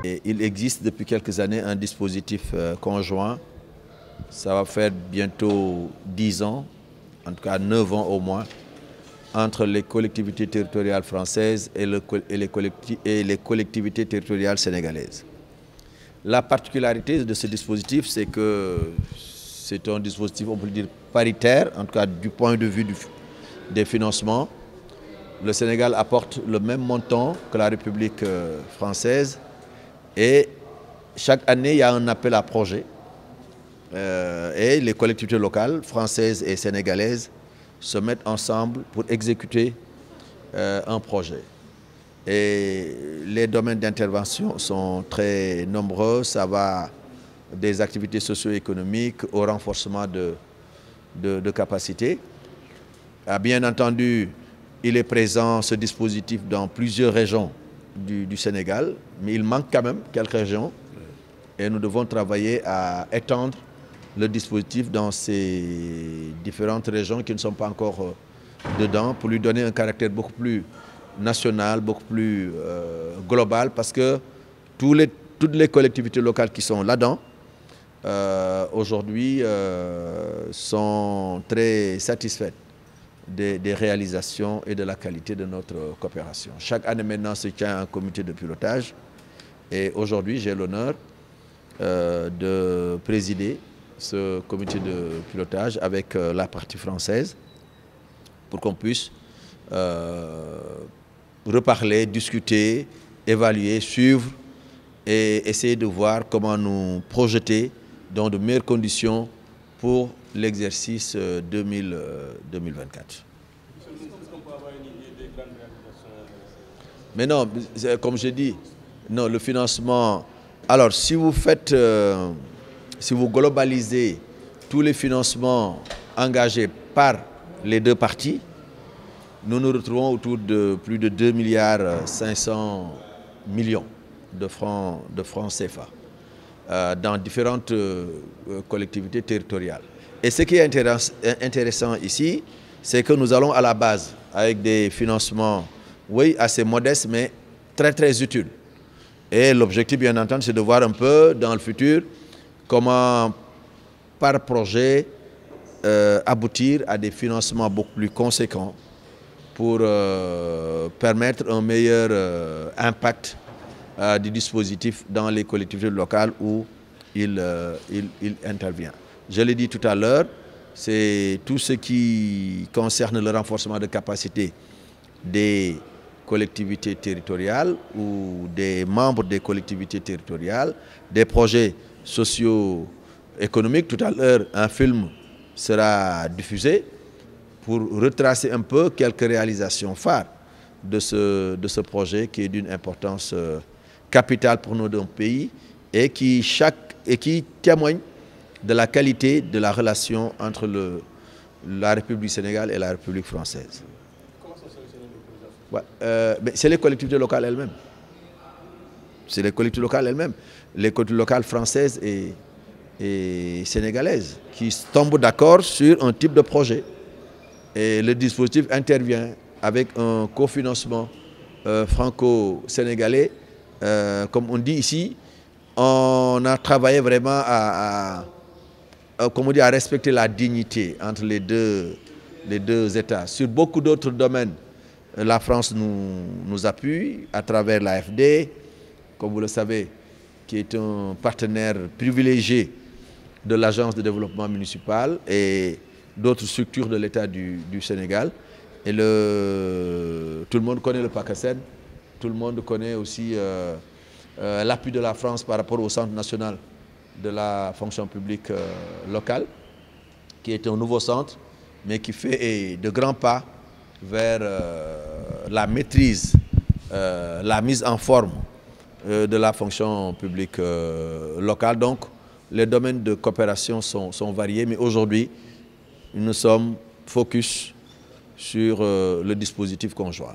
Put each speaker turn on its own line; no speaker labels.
Et il existe depuis quelques années un dispositif conjoint. Ça va faire bientôt 10 ans, en tout cas 9 ans au moins, entre les collectivités territoriales françaises et les collectivités territoriales sénégalaises. La particularité de ce dispositif, c'est que c'est un dispositif, on peut le dire, paritaire, en tout cas du point de vue des financements. Le Sénégal apporte le même montant que la République française et chaque année, il y a un appel à projet. Et les collectivités locales, françaises et sénégalaises, se mettent ensemble pour exécuter un projet. Et les domaines d'intervention sont très nombreux. Ça va des activités socio-économiques au renforcement de capacités. Bien entendu, il est présent, ce dispositif, dans plusieurs régions du Sénégal, mais il manque quand même quelques régions. Et nous devons travailler à étendre le dispositif dans ces différentes régions qui ne sont pas encore dedans pour lui donner un caractère beaucoup plus national, beaucoup plus global, parce que toutes les collectivités locales qui sont là-dedans, aujourd'hui, sont très satisfaites des réalisations et de la qualité de notre coopération. Chaque année maintenant se tient un comité de pilotage et aujourd'hui j'ai l'honneur de présider ce comité de pilotage avec la partie française pour qu'on puisse reparler, discuter, évaluer, suivre et essayer de voir comment nous projeter dans de meilleures conditions pour l'exercice 2024. Mais non, comme je dis, non, le financement... Alors, si vous faites, si vous globalisez tous les financements engagés par les deux parties, nous nous retrouvons autour de plus de 2,5 milliards de francs CFA dans différentes collectivités territoriales. Et ce qui est intéressant ici, c'est que nous allons à la base avec des financements, oui, assez modestes, mais très très utiles. Et l'objectif, bien entendu, c'est de voir un peu dans le futur comment, par projet, aboutir à des financements beaucoup plus conséquents pour permettre un meilleur impact du dispositif dans les collectivités locales où il intervient. Je l'ai dit tout à l'heure, c'est tout ce qui concerne le renforcement de capacité des collectivités territoriales ou des membres des collectivités territoriales, des projets socio-économiques. Tout à l'heure, un film sera diffusé pour retracer un peu quelques réalisations phares de ce projet qui est d'une importance capitale pour nos deux pays et qui témoigne de la qualité de la relation entre la République du Sénégal et la République française.
Comment sont sélectionnés les projets?
C'est les collectivités locales elles-mêmes. C'est les collectivités locales elles-mêmes. Les collectivités locales françaises et sénégalaises qui tombent d'accord sur un type de projet. Et le dispositif intervient avec un cofinancement franco-sénégalais. Comme on dit ici, on a travaillé vraiment à respecter la dignité entre les deux États. Sur beaucoup d'autres domaines, la France nous appuie à travers l'AFD, comme vous le savez, qui est un partenaire privilégié de l'Agence de développement municipal et d'autres structures de l'État du Sénégal. Et tout le monde connaît le PACASEN, tout le monde connaît aussi l'appui de la France par rapport au Centre national de la fonction publique locale, qui est un nouveau centre, mais qui fait de grands pas vers la maîtrise, la mise en forme de la fonction publique locale. Donc, les domaines de coopération sont variés, mais aujourd'hui, nous sommes focus sur le dispositif conjoint.